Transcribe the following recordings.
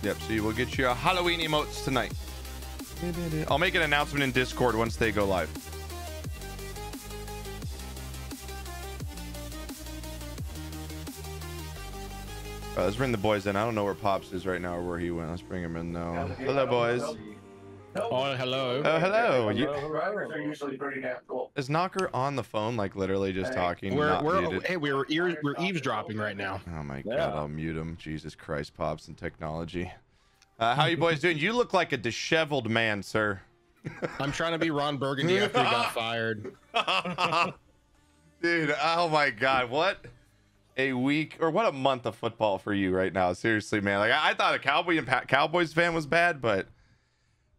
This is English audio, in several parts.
Yep, so you will get your Halloween emotes tonight. I'll make an announcement in Discord once they go live. Let's bring the boys in. I don't know where Pops is right now or where he went. Let's bring him in now. Hello, boys. Oh, hello. Oh, hello. Drivers are usually pretty damn cool. Is Knocker on the phone, like literally just talking? We're eavesdropping right now. Oh my God, I'll mute him. Jesus Christ, Pops and technology. How you boys doing? You look like a disheveled man, sir. I'm trying to be Ron Burgundy after he got fired. Dude, oh my God, what a week or what a month of football for you right now. Seriously, man. Like I thought a Cowboys fan was bad, but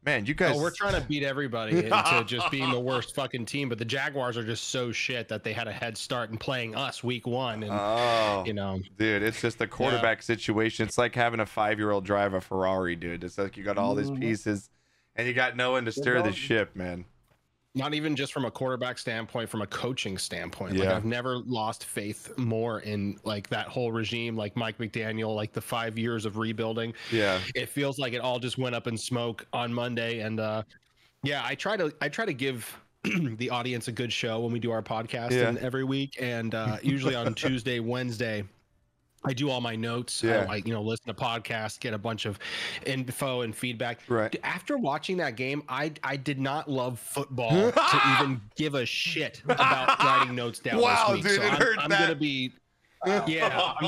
man, you guys. Oh, we're trying to beat everybody into just being the worst fucking team, but the Jaguars are just so shit that they had a head start in playing us week one. And you know, dude, it's just the quarterback situation. It's like having a 5-year-old drive a Ferrari, dude. It's like you got all these pieces and you got no one to steer the ship, man. Not even just from a quarterback standpoint, from a coaching standpoint. Like I've never lost faith more in like that whole regime, like Mike McDaniel, like the 5 years of rebuilding. Yeah. It feels like it all just went up in smoke on Monday. And I try to give the audience a good show when we do our podcast and every week. And usually on Tuesday, Wednesday, I do all my notes. I listen to podcasts, get a bunch of info and feedback. Right. After watching that game, I did not love football to even give a shit about writing notes down this week. Dude, so I'm gonna be I'm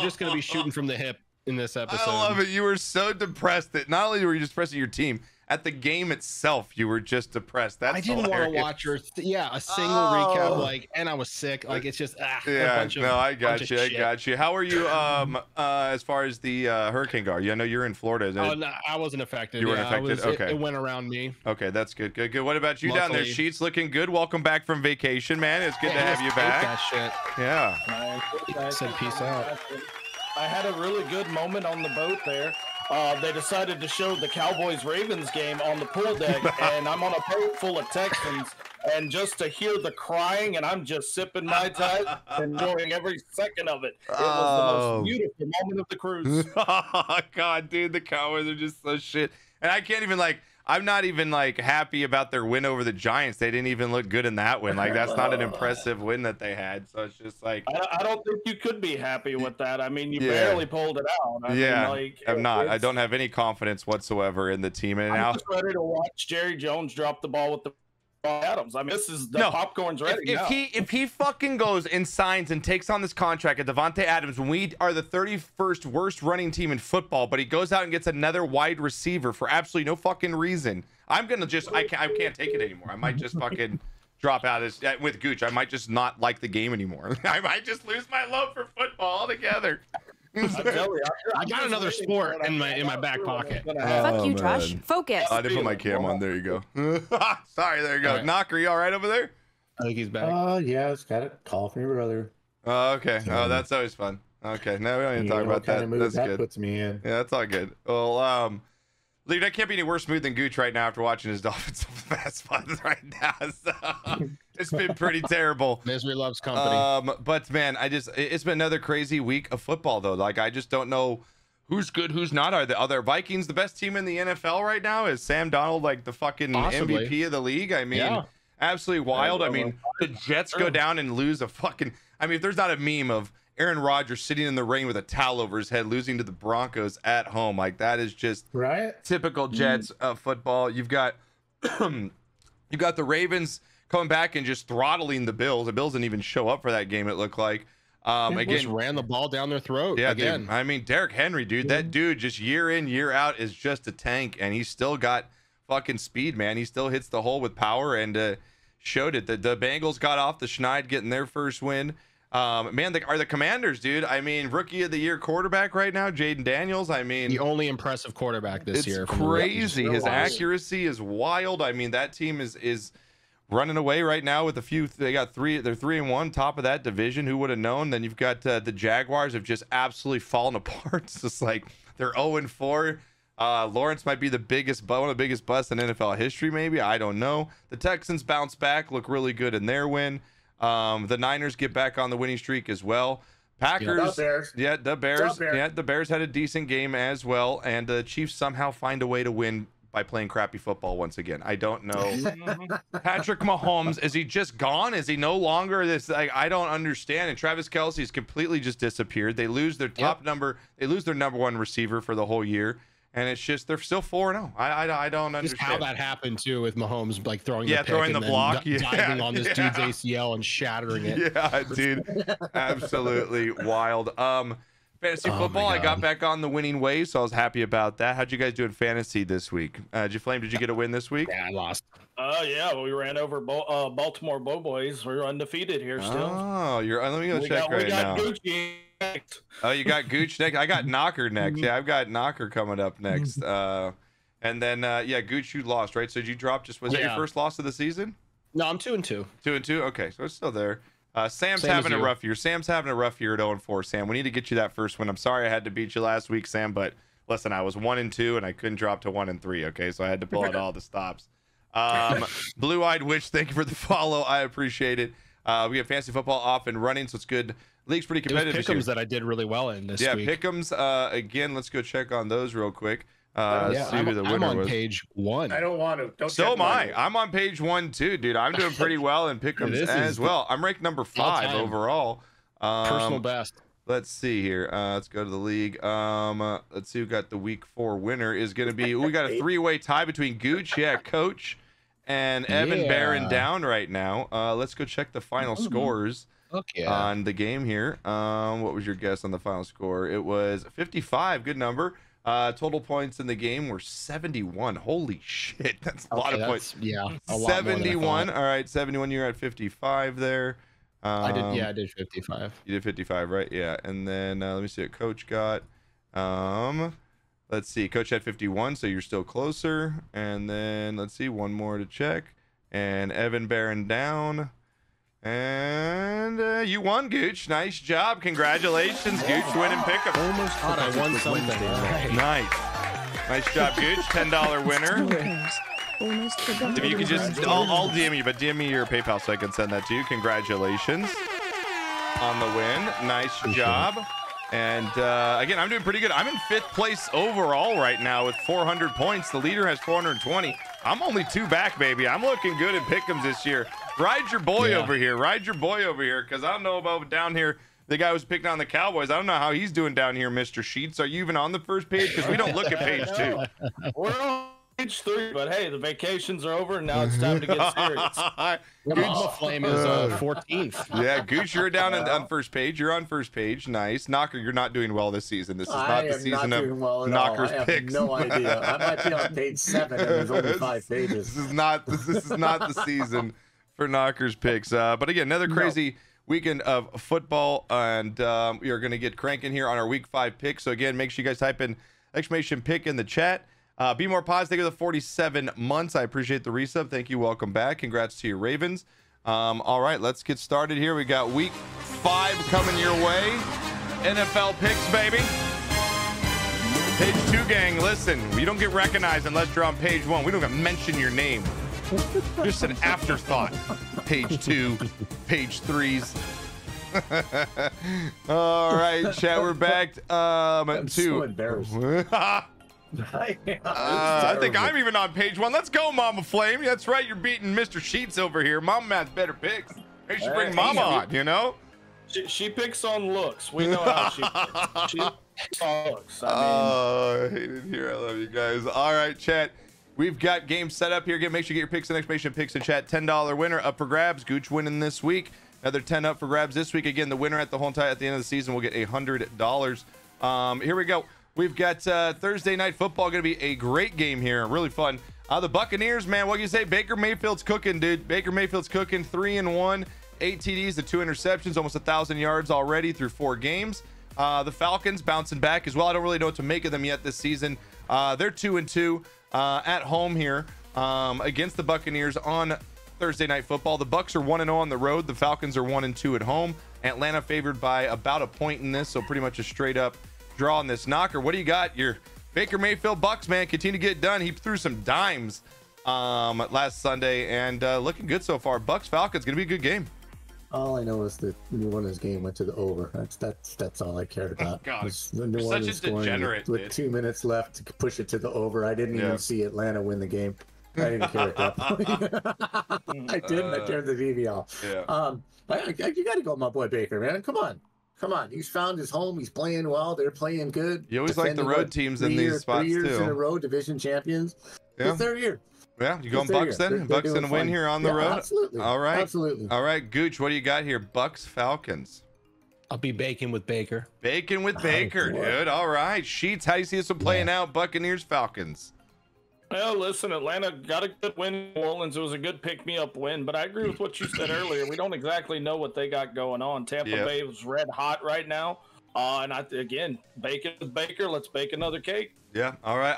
just gonna be shooting from the hip in this episode. I love it. You were so depressed that not only were you just depressed at your team, at the game itself, you were just depressed. That's I didn't want to watch a single recap, like, and I was sick. Like, it's just I got you. How are you as far as the hurricane go? I know you're in Florida. Oh no, I wasn't affected. You weren't affected. Okay, it went around me. Okay, that's good. Good. What about you down there? Sheets looking good. Welcome back from vacation, man. It's good to have you back. That shit. Yeah. I said peace out. I had a really good moment on the boat there. They decided to show the Cowboys-Ravens game on the pool deck, and I'm on a boat full of Texans, and just to hear the crying, and I'm just sipping my Tide, enjoying every second of it. It was the most beautiful moment of the cruise. Oh, God, dude, the Cowboys are just so shit. And I can't even, I'm not even, happy about their win over the Giants. They didn't even look good in that win. That's not an impressive win that they had. So it's just I don't think you could be happy with that. I mean, you barely pulled it out. I'm not. I don't have any confidence whatsoever in the team. And I'm just ready to watch Jerry Jones drop the ball with the Adams. I mean, this is the popcorn's ready now. If he fucking goes and signs and takes on this contract at Devontae Adams when we are the 31st worst running team in football, but he goes out and gets another wide receiver for absolutely no fucking reason, I'm gonna I can't take it anymore. I might just fucking drop out with Gooch. I might just not like the game anymore. I might just lose my love for football altogether. I got another sport in my back pocket. Fuck you, Josh. Focus. I didn't put my cam on. There you go. Sorry, there you go. Right. Knocker, you all right over there? I think he's back. Yeah, it's got a call from your brother. Oh, okay. Oh, that's always fun. Okay, now we don't need to talk about that. That's good. Puts me in. Yeah, that's all good. Well, Dude, I can't be any worse mood than Gooch right now after watching his Dolphins fast funds right now. So it's been pretty terrible. Misery loves company. But man, it's been another crazy week of football though. I just don't know who's good, who's not. Are the other Vikings the best team in the NFL right now? Is Sam Darnold the fucking Possibly. MVP of the league? I mean, absolutely wild. I mean, the Jets go down and lose a fucking. I mean, if there's not a meme of Aaron Rodgers sitting in the rain with a towel over his head, losing to the Broncos at home. That is just typical Jets football. You've got the Ravens coming back and just throttling the Bills. The Bills didn't even show up for that game, it looked like. Again, just ran the ball down their throat. Yeah, again. Dude, I mean, Derrick Henry, dude, that dude just year in, year out is just a tank, and he's still got fucking speed, man. He still hits the hole with power and showed it. The Bengals got off the schneid getting their first win. Man, are the Commanders, dude. I mean, rookie of the year quarterback right now, Jaden Daniels. I mean, the only impressive quarterback this year. It's crazy. His accuracy is wild. I mean, that team is running away right now with a few. They got they're 3-1, top of that division. Who would have known? Then you've got the Jaguars have just absolutely fallen apart. It's just they're 0-4. Lawrence might be one of the biggest busts in NFL history. Maybe, I don't know. The Texans bounce back, look really good in their win. The Niners get back on the winning streak as well. Packers, the Bears had a decent game as well, and the Chiefs somehow find a way to win by playing crappy football once again. I don't know. Patrick Mahomes, is he just gone? Is he no longer this? I don't understand. And Travis Kelce's completely just disappeared. They lose their they lose their number one receiver for the whole year. And it's just they're still 4-0. I don't understand just how that happened too with Mahomes like throwing the pick throwing the block, diving on this dude's ACL and shattering it. Yeah, dude, absolutely wild. Fantasy football, I got back on the winning ways, so I was happy about that. How'd you guys do in fantasy this week? Did you get a win this week? Yeah, I lost. Yeah, we ran over Baltimore Bowboys. We're undefeated here still. Oh, let me go check right now. Gucci. Oh, you got Gooch next. I got Knocker next. Yeah, I've got Knocker coming up next. And then Gooch, you lost, right? So did you drop? Was that your first loss of the season? No, I'm 2-2. 2-2. Okay, so it's still there. Sam's having a rough year. Sam's having a rough year at 0-4. Sam, we need to get you that first win. I'm sorry I had to beat you last week, Sam, but listen, I was 1-2 and I couldn't drop to 1-3. Okay, so I had to pull out all the stops. Blue-eyed Witch, thank you for the follow. I appreciate it. We have fantasy football off and running, so it's good. League's pretty competitive. It was Pick'ems that I did really well in this week. Yeah, Pick'ems. Again, let's go check on those real quick. See who the winner I'm on was. page 1. I don't want to. Don't so am I. I'm on page 1 too, dude. I'm doing pretty well in Pick'ems as well. I'm ranked number 5 overall. Personal best. Let's see here. Let's go to the league. Let's see who got the week 4 winner is going to be. We got a 3-way tie between Gooch, Coach, and Evan Barron down right now. Let's go check the final scores on the game here. What was your guess on the final score? It was 55. Good number. Total points in the game were 71. Holy shit, that's a lot of points. Yeah, 71. All right, 71. You're at 55 there. I did 55. You did 55, right? Yeah. And then let me see what Coach got. Let's see. Coach had 51, so you're still closer. And then let's see, one more to check. And Evan Barron down. And you won, Gooch. Nice job. Congratulations, Gooch, winning pickup. Almost thought I won something. Nice. Nice job, Gooch. $10 winner. If you could just, I'll DM you, but DM me your PayPal so I can send that to you. Congratulations on the win. Nice job. And again, I'm doing pretty good. I'm in 5th place overall right now with 400 points. The leader has 420. I'm only 2 back, baby. I'm looking good at Pick'ems this year. Ride your boy over here. Ride your boy over here, because I don't know about down here. The guy who's picking on the Cowboys. I don't know how he's doing down here, Mr. Sheets. Are you even on the first page? Because we don't look at page 2. We're on page 3, but hey, the vacations are over, and now it's time to get serious. Flame is 14th. Yeah, Goose, you're down on first page. You're on first page. Nice. Knocker, you're not doing well this season. This is not the season of Knocker's picks. I have no idea. I might be on page 7, and there's only 5 pages. This is not the season for Knocker's picks. But again, another crazy weekend of football, and we are going to get cranking here on our week 5 picks. So again, make sure you guys type in exclamation pick in the chat. Be more positive. The 47 months. I appreciate the resub. Thank you. Welcome back. Congrats to your Ravens. All right, let's get started here. We got week 5 coming your way. NFL picks, baby. Page 2, gang. Listen, you don't get recognized unless you're on page 1. We don't even mention your name. Just an afterthought. Page 2, page 3s. All right, chat. We're back. I'm so embarrassed. I think I'm even on page 1. Let's go, Mama Flame. That's right. You're beating Mr. Sheets over here. Mama has better picks. They should bring Mama on, you know? She picks on looks. We know how she picks. She picks on looks. I hate it here. I love you guys. All right, chat. We've got games set up here. Again, make sure you get your picks and exclamation picks in chat. $10 winner up for grabs. Gooch winning this week. Another 10 up for grabs this week. Again, the winner at the whole tie at the end of the season will get $100. Here we go. We've got Thursday night football. Going to be a great game here. Really fun. The Buccaneers, man, what do you say? Baker Mayfield's cooking, dude. Baker Mayfield's cooking. 3-1, 8 TDs, the 2 interceptions, almost 1,000 yards already through 4 games. The Falcons bouncing back as well. I don't really know what to make of them yet this season. They're 2-2 at home here against the Buccaneers on Thursday night football. The Bucs are 1-0 on the road. The Falcons are 1-2 at home. Atlanta favored by about a point in this, so pretty much a straight up draw on this. Knocker, what do you got? Your Baker Mayfield Bucks, man, continue to get it done. He threw some dimes last Sunday and looking good so far. Bucks Falcons gonna be a good game. All I know is that New Orleans game went to the over. That's all I cared about. Oh, God, the New Orleans such a degenerate. With 2 minutes left to push it to the over. I didn't even see Atlanta win the game. I didn't care at that point. I didn't. I turned the TV off. Yeah. You got to go, my boy Baker, man. Come on. He's found his home. He's playing well. They're playing good. You always like the road teams in these spots 3 years too. in a row, division champions. Yeah. It's their year. Yeah, you going Bucks then? Bucks in a win here on the road? Absolutely. All right. Absolutely. All right, Gooch, what do you got here? Bucks, Falcons. I'll be baking with Baker. Bacon with Baker, dude. All right. Sheets, how do you see this one playing out? Buccaneers, Falcons. Well, listen, Atlanta got a good win in New Orleans. It was a good pick-me-up win, but I agree with what you said earlier. We don't exactly know what they got going on. Tampa Bay was red hot right now. And again, bacon with Baker. Let's bake another cake. Yeah. All right.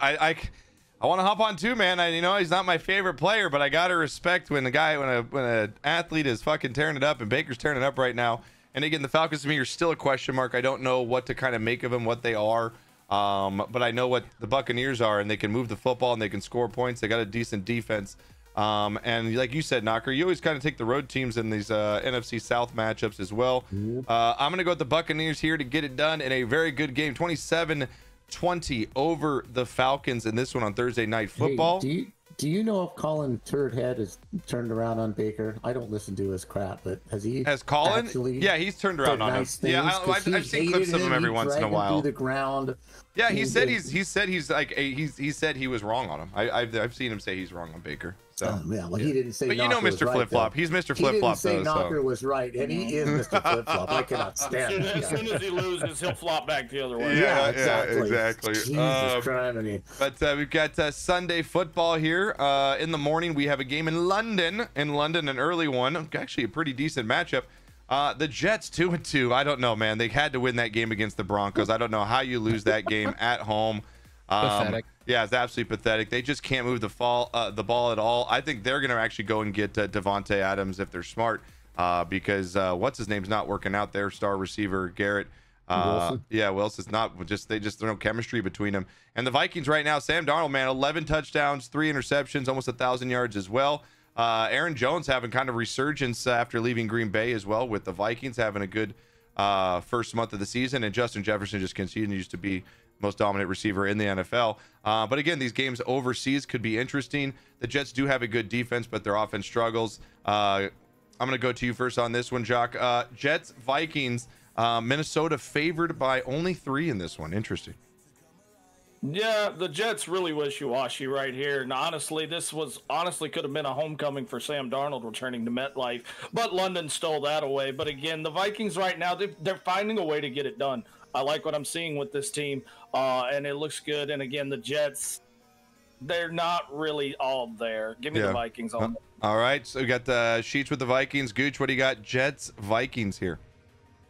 I want to hop on too, man. He's not my favorite player, but I gotta respect when an athlete is fucking tearing it up, and Baker's tearing it up right now. And again, the Falcons to me are still a question mark. I don't know what to kind of make of them, what they are. But I know what the Buccaneers are, and they can move the football and they can score points. They got a decent defense. And like you said, Knocker, you always kind of take the road teams in these NFC South matchups as well. I'm going to go with the Buccaneers here to get it done in a very good game. 27-20 over the Falcons in this one on Thursday Night Football. Hey, do you know if Colin Turdhead has turned around on Baker? I don't listen to his crap, but has Colin? Yeah, he's turned around on him. Yeah, I've seen clips of him every once in a while. The ground. Yeah, he said he was wrong on him. I've seen him say he's wrong on Baker. So yeah, well, he didn't say. But Knocker Mr. Flip Flop. He's Mr. Flip Flop. He didn't say Knocker was right, and he is Mr. Flip Flop. I cannot stand it. As soon as he loses, he'll flop back the other way. Yeah, exactly. Jesus Christ. But we've got Sunday football here. In the morning, we have a game in London. An early one. Actually, a pretty decent matchup. The Jets 2-2. I don't know, man. They had to win that game against the Broncos. I don't know how you lose that game at home. Pathetic. Yeah, it's absolutely pathetic. They just can't move the ball at all. I think they're going to actually go and get Devontae Adams if they're smart, because what's his name's not working out there. Star receiver Garrett. Wilson. Yeah, Wilson's not. There's no chemistry between them. And the Vikings right now, Sam Darnold, man, 11 touchdowns, 3 interceptions, almost 1,000 yards as well. Aaron Jones having kind of resurgence after leaving Green Bay as well, with the Vikings having a good first month of the season, and Justin Jefferson just continues to be most dominant receiver in the NFL. But again, these games overseas could be interesting. The Jets do have a good defense, but their offense struggles. I'm going to go to you first on this one, Jock. Jets, Vikings, Minnesota favored by only 3 in this one. Interesting. Yeah, the Jets really wishy-washy right here. And honestly, this could have been a homecoming for Sam Darnold returning to MetLife. But London stole that away. But again, the Vikings right now, they're finding a way to get it done. I like what I'm seeing with this team, and it looks good. And again, the Jets, they're not really all there. Give me the Vikings on. All right, so we got the Sheets with the Vikings. Gooch, what do you got? Jets, Vikings here.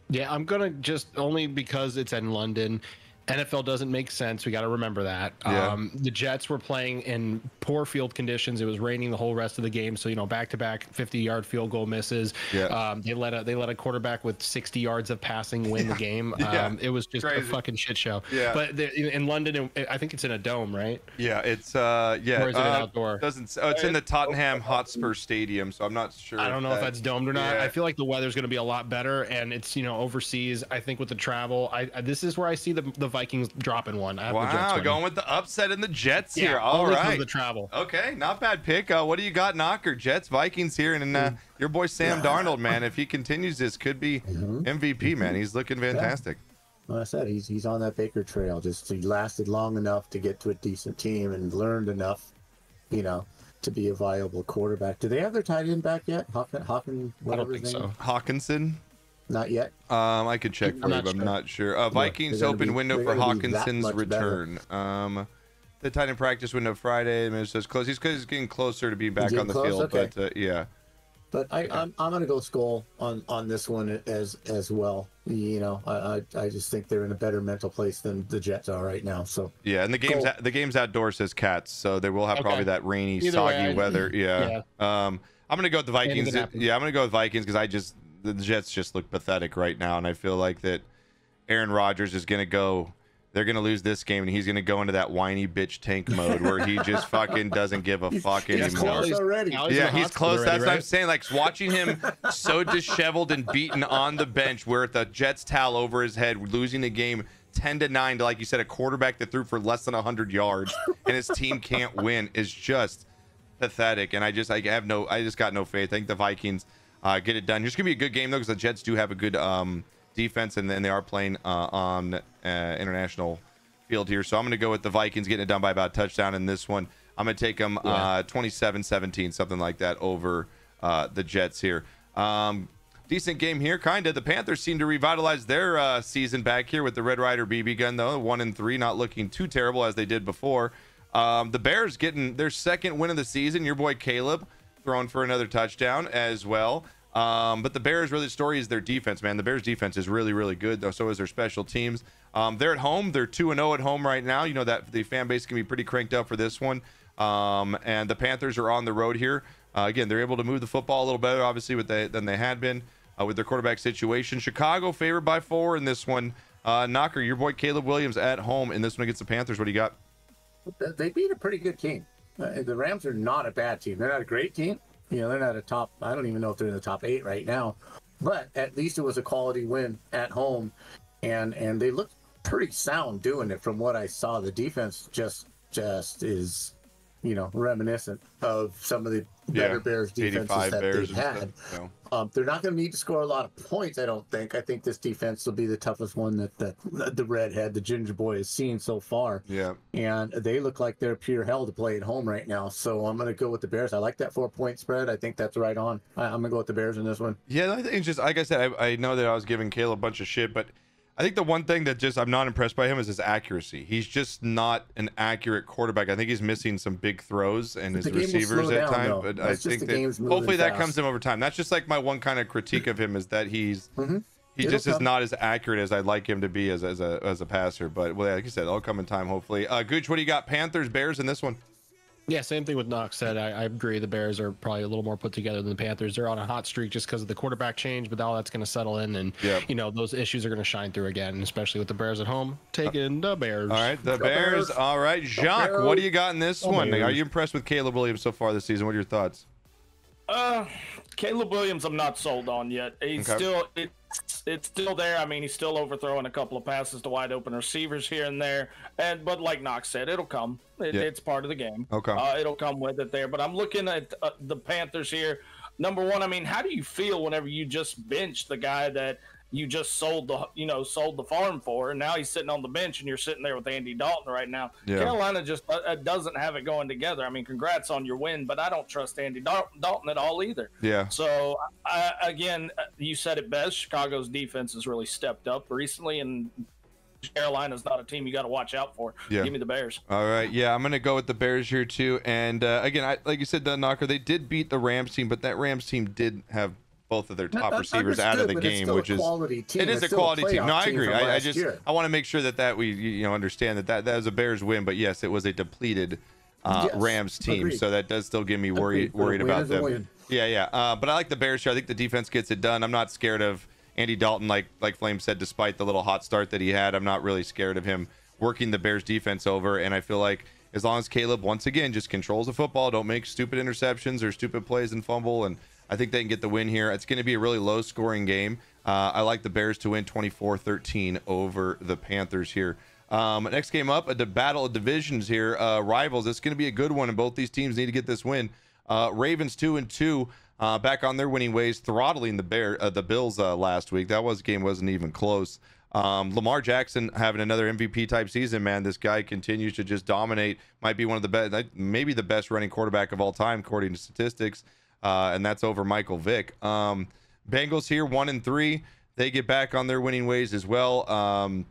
Yeah, I'm going to just only because it's in London. NFL doesn't make sense. We got to remember that. Yeah. The Jets were playing in poor field conditions. It was raining the whole rest of the game. So, back-to-back 50-yard field goal misses. Yeah. They let a quarterback with 60 yards of passing win the game. It was just a fucking shit show. Yeah. But in London, I think it's in a dome, right? Yeah, it's Or is it outdoor? It's in the Tottenham Hotspur Stadium, so I'm not sure. I don't know if that's domed or not. Yeah. I feel like the weather's going to be a lot better, and it's overseas. I think with the travel, this is where I see the Vikings dropping one. I have the Jets going with the upset in the Jets here. All only right, the travel. Okay, not bad pick. What do you got, Knocker? Jets, Vikings here, and your boy Sam Darnold, man. If he continues this, could be MVP, man. He's looking fantastic. Well, I said he's on that Baker trail. Just he lasted long enough to get to a decent team and learned enough, to be a viable quarterback. Do they have their tight end back yet? Hawkins, whatever his name. Hawkinson. Not yet. I could check for you, but I'm not sure. Vikings open window for Hawkinson's return. The tight end practice window Friday. Minnesota's close. He's getting closer to being back on the field. Okay. But yeah. But I'm gonna go Skull on this one as well. I just think they're in a better mental place than the Jets are right now. So yeah, and the game's outdoors, says Cats, so they will have probably that rainy, soggy weather. Yeah. I'm gonna go with the Vikings. Yeah, I'm gonna go with Vikings because the Jets just look pathetic right now, and I feel like that Aaron Rodgers is gonna go they're going to lose this game, and he's going to go into that whiny bitch tank mode where he just fucking doesn't give a fuck anymore. Close already. Yeah, he's close. That's what I'm saying. Like, watching him so disheveled and beaten on the bench with a Jets towel over his head, losing the game 10-9 to, like you said, a quarterback that threw for less than 100 yards, and his team can't win is just pathetic. And I just got no faith. I think the Vikings get it done. It's going to be a good game, though, because the Jets do have a good defense, and then they are playing on international field here. So I'm going to go with the Vikings getting it done by about a touchdown in this one. I'm going to take them 27-17, something like that, over the Jets here. Decent game here, kind of. The Panthers seem to revitalize their season back here with the Red Ryder BB gun, though. 1-3, not looking too terrible as they did before. The Bears getting their second win of the season. Your boy Caleb throwing for another touchdown as well. But the Bears, really, the story is their defense, man. The Bears defense is really, really good, though. So is their special teams. They're at home. They're 2-0 at home right now. You know that the fan base can be pretty cranked up for this one. And the Panthers are on the road here. Again, they're able to move the football a little better, obviously, than they had been with their quarterback situation. Chicago favored by 4 in this one. Knocker, your boy Caleb Williams at home in this one against the Panthers. What do you got? They beat a pretty good team. The Rams are not a bad team. They're not a great team. You know, they're not a top. I don't even know if they're in the top 8 right now. But at least it was a quality win at home, and they looked pretty sound doing it. From what I saw, the defense just is, you know, reminiscent of some of the better Bears defenses that they've had. They're not going to need to score a lot of points, I don't think. I think this defense will be the toughest one that the redhead, the ginger boy, has seen so far. Yeah. And they look like they're pure hell to play at home right now. So I'm going to go with the Bears. I like that 4-point spread. I think that's right on. I'm going to go with the Bears in this one. Yeah, I think it's just, like I said, I know that I was giving Caleb a bunch of shit, but I think the one thing that just I'm not impressed by him is his accuracy. He's just not an accurate quarterback. I think he's missing some big throws and his receivers at times. But I think that hopefully that comes to him over time. That's just like my one kind of critique of him, is that he just is not as accurate as I'd like him to be as a passer. But well, like you said, it'll come in time, hopefully. Gooch, what do you got? Panthers, Bears in this one? Yeah, same thing with Knox said. I agree. The Bears are probably a little more put together than the Panthers. They're on a hot streak just because of the quarterback change, but all that's going to settle in, and you know, those issues are going to shine through again, especially with the Bears at home. Taking the Bears. All right, the Bears. All right, Jacques, what do you got in this one? Are you impressed with Caleb Williams so far this season? What are your thoughts? Caleb Williams, I'm not sold on yet. He's still it's still there. I mean, he's still overthrowing a couple of passes to wide open receivers here and there. But like Knox said, it'll come. It's part of the game. Okay. It'll come with it there. But I'm looking at the Panthers here. Number one, I mean, how do you feel whenever you just bench the guy that you just sold the farm for, and now he's sitting on the bench, and you're sitting there with Andy Dalton right now? Carolina just doesn't have it going together. I mean, congrats on your win, but I don't trust Andy Dalton at all either. Yeah. So again, you said it best. Chicago's defense has really stepped up recently, and Carolina's not a team you got to watch out for. Give me the Bears. All right. Yeah, I'm going to go with the Bears here too. And again, like you said, Knocker, they did beat the Rams team, but that Rams team did have both of their top receivers out of the game, which is it is a quality team. No, I agree. I want to make sure that we understand that was a Bears win, but yes, it was a depleted Rams team, so that does still get me worried about them. Yeah. But I like the Bears here. I think the defense gets it done. I'm not scared of Andy Dalton, like Flame said, despite the little hot start that he had. I'm not really scared of him working the Bears defense over, and I feel like as long as Caleb once again just controls the football, don't make stupid interceptions or stupid plays and fumble, and I think they can get the win here. It's going to be a really low-scoring game. I like the Bears to win 24-13 over the Panthers here. Next game up, a battle of divisions here. Rivals. It's going to be a good one, and both these teams need to get this win. Ravens 2-2, back on their winning ways, throttling the Bills last week. That game wasn't even close. Lamar Jackson having another MVP type season, man. This guy continues to just dominate. Might be one of the best, maybe the best running quarterback of all time, according to statistics. And that's over Michael Vick. Bengals here 1-3. They get back on their winning ways as well.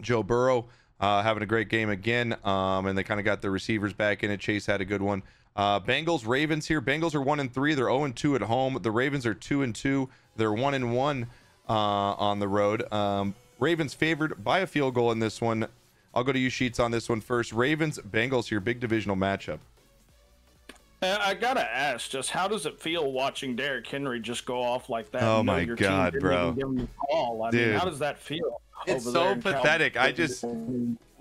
Joe Burrow having a great game again, and they kind of got their receivers back in it. Chase had a good one. Bengals Ravens here. Bengals are 1-3. They're 0-2 at home. The Ravens are 2-2. They're 1-1 on the road. Ravens favored by a field goal in this one. I'll go to you, Sheets, on this one first. Ravens Bengals here, big divisional matchup. I gotta ask, just how does it feel watching Derrick Henry just go off like that? Oh my God, bro! Give him a call. I mean, how does that feel? It's so pathetic.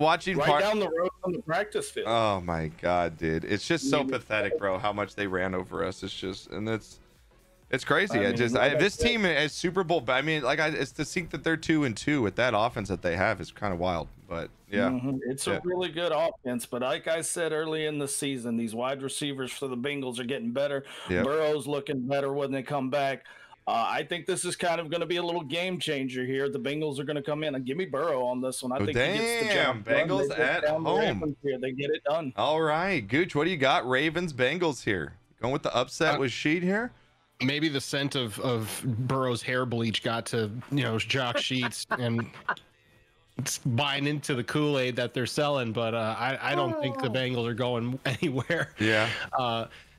watching right down the road from the practice field. Oh my God, dude. It's just so pathetic, bro, how much they ran over us. It's just, and it's crazy. This team is Super Bowl. I mean, like, it's to think that they're 2-2 with that offense that they have is kind of wild. But yeah, it's a really good offense. But like I said early in the season, these wide receivers for the Bengals are getting better. Burrow's looking better when they come back. I think this is kind of going to be a little game changer here. The Bengals are going to come in and give me Burrow on this one. I think he gets the job done. Bengals at home. They get it done. All right, Gooch, what do you got? Ravens, Bengals here. Going with the upset with Sheet here. Maybe the scent of Burrow's hair bleach got to Jock Sheets and it's buying into the Kool-Aid that they're selling, but I don't think the Bengals are going anywhere. Yeah.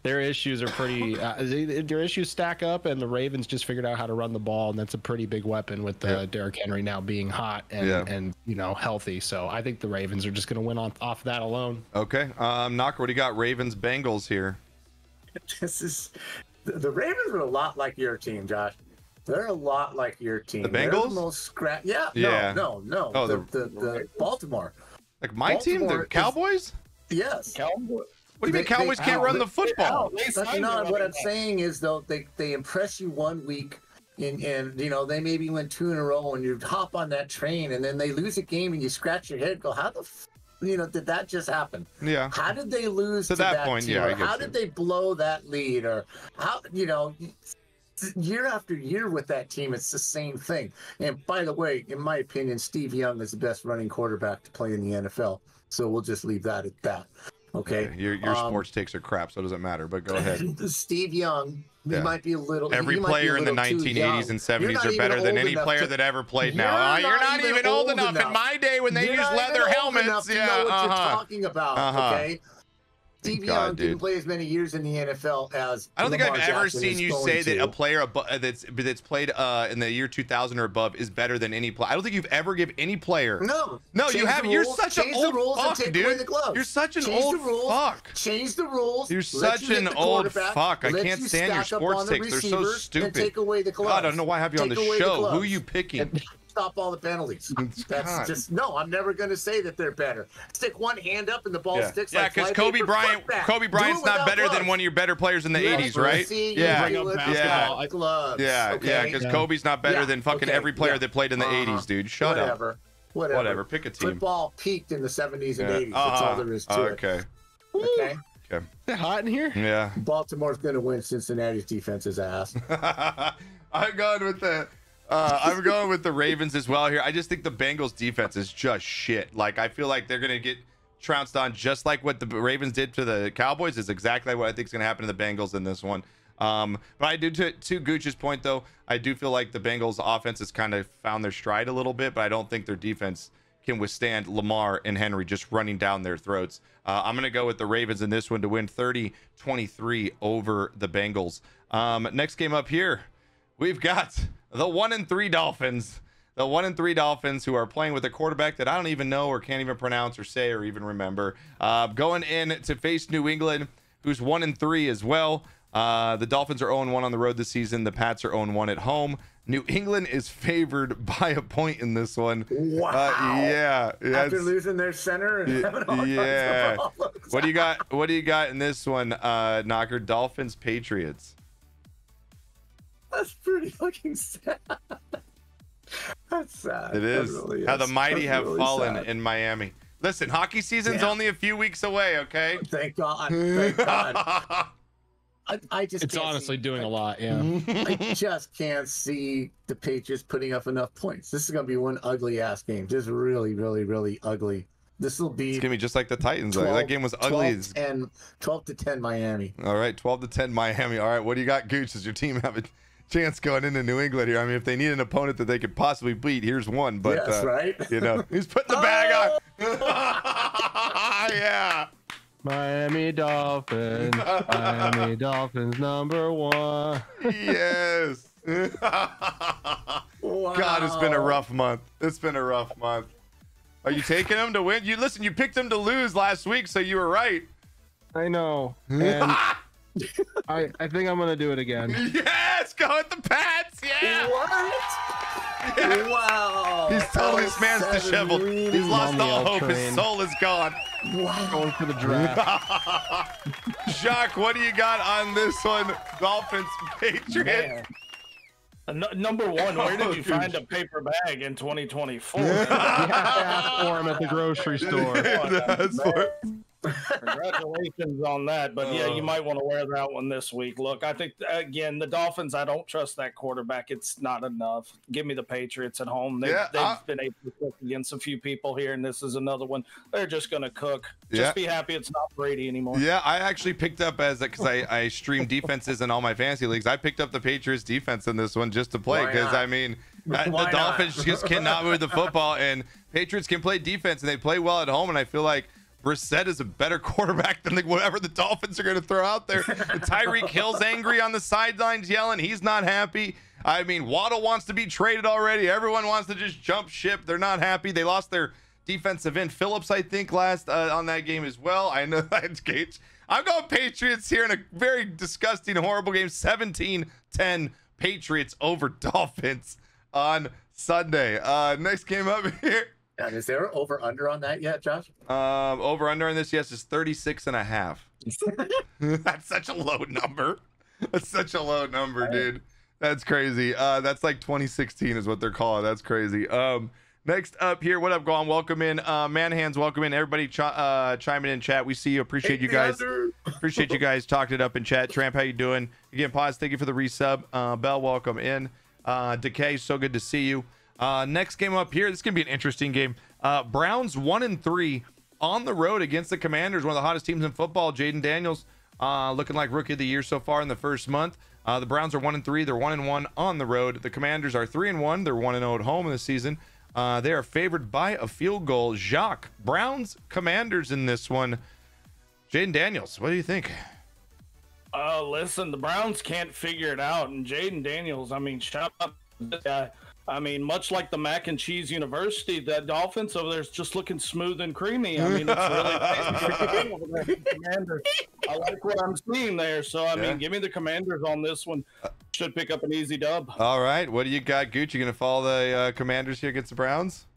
Their issues are pretty. Their issues stack up, and the Ravens just figured out how to run the ball, and that's a pretty big weapon with Derrick Henry now being hot and healthy. So I think the Ravens are just going to win off that alone. Okay, Knocker, what do you got? Ravens, Bengals here. This is the Ravens are a lot like your team, Josh. They're a lot like your team. The Bengals? They're the most No. Oh, the Baltimore. Like my team, the Cowboys? Yes. Cowboys. What do you mean Cowboys can't run the football? What I'm saying is, though, they impress you 1 week, and they maybe win 2 in a row, and you hop on that train, and then they lose a game, and you scratch your head and go, how the did that just happen? Yeah. How did they lose to that point? team? Yeah. How did they blow that lead? Or how, year after year with that team, it's the same thing. And by the way, in my opinion, Steve Young is the best running quarterback to play in the NFL. So we'll just leave that at that. Okay. Your sports takes are crap, so it doesn't matter. But go ahead. Steve Young, he might be a little. Every player in the 1980s and 70s are better than any player that ever played now. You're not even old enough. In my day, when they used leather helmets, you know what you're talking about. Okay. Steve Young didn't play as many years in the NFL as I don't think Lamar I've ever Jackson seen you say that a player that's played in the year 2000 or above is better than any player. I don't think you've ever given any player. No, you haven't. You're such an old fuck, dude. You're such an old fuck. Change the rules. You're such an old fuck. I can't stand your sports takes. They're so stupid. Take away the gloves. God, I don't know why I have you on the show. Who are you picking? Stop all the penalties. That's just I'm never going to say that they're better. Stick one hand up and the ball sticks. Yeah, because Kobe Bryant's not better than one of your better players in the 80s, right? Because Kobe's not better than fucking every player that played in the 80s, dude. Shut up. Whatever. Pick a team. Football peaked in the 70s and 80s. That's all there is to it. Okay. Is it hot in here? Yeah. Baltimore's going to win Cincinnati's defense's ass. I'm going with the Ravens as well here. I just think the Bengals defense is just shit. Like, I feel like they're going to get trounced on just like what the Ravens did to the Cowboys is exactly what I think is going to happen to the Bengals in this one. But I do, to Gooch's point, though, I do feel like the Bengals offense has kind of found their stride a little bit, but I don't think their defense can withstand Lamar and Henry just running down their throats. I'm going to go with the Ravens in this one to win 30-23 over the Bengals. Next game up here, we've got the 1-3 Dolphins. The 1-3 Dolphins, who are playing with a quarterback that I don't even know or can't even pronounce or say or even remember. Going in to face New England, who's 1-3 as well. The Dolphins are 0-1 on the road this season. The Pats are 0-1 at home. New England is favored by a point in this one. Wow. After losing their center and having all kinds of problems. What do you got in this one, Knocker? Dolphins, Patriots. That's pretty fucking sad. That's sad. It is. Really is. How the mighty have really fallen in Miami. Listen, hockey season's only a few weeks away, okay? Thank God. Thank God. It's honestly doing a lot, yeah. I just can't see the Patriots putting up enough points. This is going to be one ugly ass game. Just really, really, really ugly. This will be. It's going to be just like the Titans. That game was ugly. 12-10 Miami. All right, 12-10 Miami. All right, what do you got, Gooch? Does your team have a chance going into New England here? I mean, if they need an opponent that they could possibly beat, here's one. But yes, right. He's putting the bag on. Yeah. Miami Dolphins. Miami Dolphins #1. Yes. Wow. God, it's been a rough month. Are you taking them to win? You picked them to lose last week, so you were right. I know. And I think I'm gonna do it again. Yes, go with the Pats. Yeah. What? Wow. He's totally, this man's disheveled. He's lost all hope. Train. His soul is gone. Wow. Going for the draft. Jacques, what do you got on this one? Dolphins, Patriots. Number one, where did you find a paper bag in 2024? You have to ask for him at the grocery store. Congratulations on that. But yeah, you might want to wear that one this week. Look, I think, again, the Dolphins, I don't trust that quarterback. It's not enough. Give me the Patriots at home. They've been able to cook against a few people here, and this is another one. They're just going to cook. Just be happy it's not Brady anymore. Yeah, I actually picked up, as because I stream defenses in all my fantasy leagues, I picked up the Patriots defense in this one just to play, because I mean, the Dolphins just cannot move the football, and Patriots can play defense, and they play well at home, and I feel like Brissett is a better quarterback than whatever the Dolphins are going to throw out there. Tyreek Hill's angry on the sidelines yelling. He's not happy. I mean, Waddle wants to be traded already. Everyone wants to just jump ship. They're not happy. They lost their defensive end, Phillips, I think, last on that game as well. I know that's Gates. I'm going Patriots here in a very disgusting, horrible game. 17-10 Patriots over Dolphins on Sunday. Next game up here. And is there over under on that yet, Josh? Over under on this, yes, is 36.5. That's such a low number. That's such a low number, dude. That's crazy. That's like 2016 is what they're calling. That's crazy. Next up here, what up, Gone? Welcome in. Man Hands, welcome in. Everybody chiming in chat. We see you. Appreciate you guys. Appreciate you guys talking it up in chat. Tramp, how you doing? Again, Pause, thank you for the resub. Bell, welcome in. Decay, so good to see you. Next game up here, this is gonna be an interesting game. Browns 1-3 on the road against the Commanders, one of the hottest teams in football. Jaden Daniels looking like rookie of the year so far in the first month. The Browns are 1-3, they're 1-1 on the road. The Commanders are 3-1, they're 1-0 at home in the season. They are favored by a field goal. Jacques, Browns, Commanders in this one. Jaden Daniels, what do you think? Listen, the Browns can't figure it out, and Jaden Daniels, I mean, shout out to this guy. I mean, much like the Mac and Cheese University, that offense over there is just looking smooth and creamy. I mean, it's really over there. Commanders. I like what I'm seeing there. So, I mean, give me the Commanders on this one. Should pick up an easy dub. All right. What do you got, Gooch? You going to follow the Commanders here against the Browns?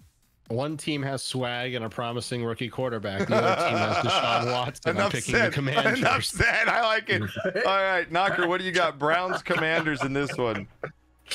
One team has swag and a promising rookie quarterback. The other team has Deshaun Watson. I'm picking the Commanders. Enough said. I like it. All right, Knocker, what do you got? Browns, Commanders in this one.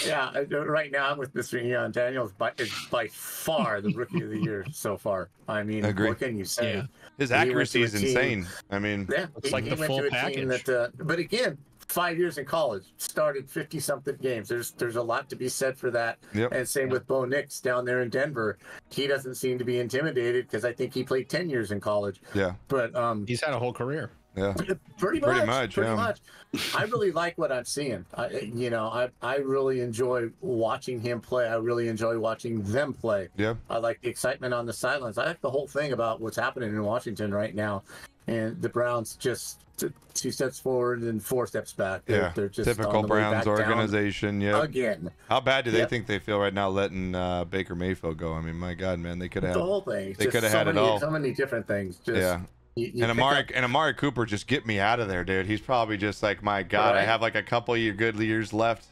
Yeah, right now I'm with Mr. Eon Daniels, but it's by far the rookie of the year so far. I mean, what can you say? Yeah. His accuracy is insane. I mean, it's like the full package. But again, 5 years in college, started 50-something games. There's a lot to be said for that. And same with Bo Nix down there in Denver. He doesn't seem to be intimidated because I think he played 10 years in college. Yeah. But he's had a whole career. Yeah, pretty much. I really like what I'm seeing. I really enjoy watching him play. I really enjoy watching them play. Yeah, I like the excitement on the sidelines. I like the whole thing about what's happening in Washington right now, and the Browns just 2 steps forward and 4 steps back. They're just typical Browns organization. Yeah, again. How bad do they think they feel right now letting Baker Mayfield go? I mean, my God, man, they could have the whole thing. They could have had it all. So many different things. Just, and Amari Cooper, just get me out of there, dude. He's probably just like, my God, I have like a couple of good years left,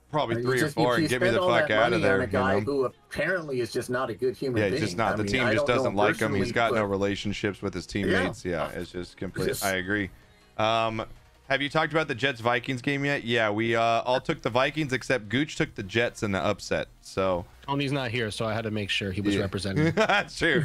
probably 3 or 4, and get me the fuck out of there. A guy who apparently is just not a good human being. Yeah, just not. The team just doesn't like him. He's got no relationships with his teammates. Yeah, it's just complete. I agree. Have you talked about the Jets-Vikings game yet? Yeah, we all took the Vikings except Gooch took the Jets in the upset. So Tony's not here, so I had to make sure he was representing. That's true.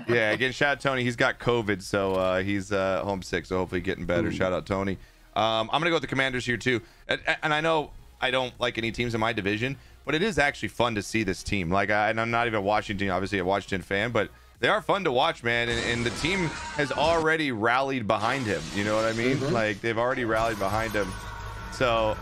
Yeah, again, shout out Tony. He's got COVID, so he's homesick, so hopefully getting better. Shout out Tony. I'm going to go with the Commanders here, too. And I know I don't like any teams in my division, but it is actually fun to see this team. Like, and I'm not even obviously a Washington fan, but they are fun to watch, man, and the team has already rallied behind him. You know what I mean? Like, they've already rallied behind him. So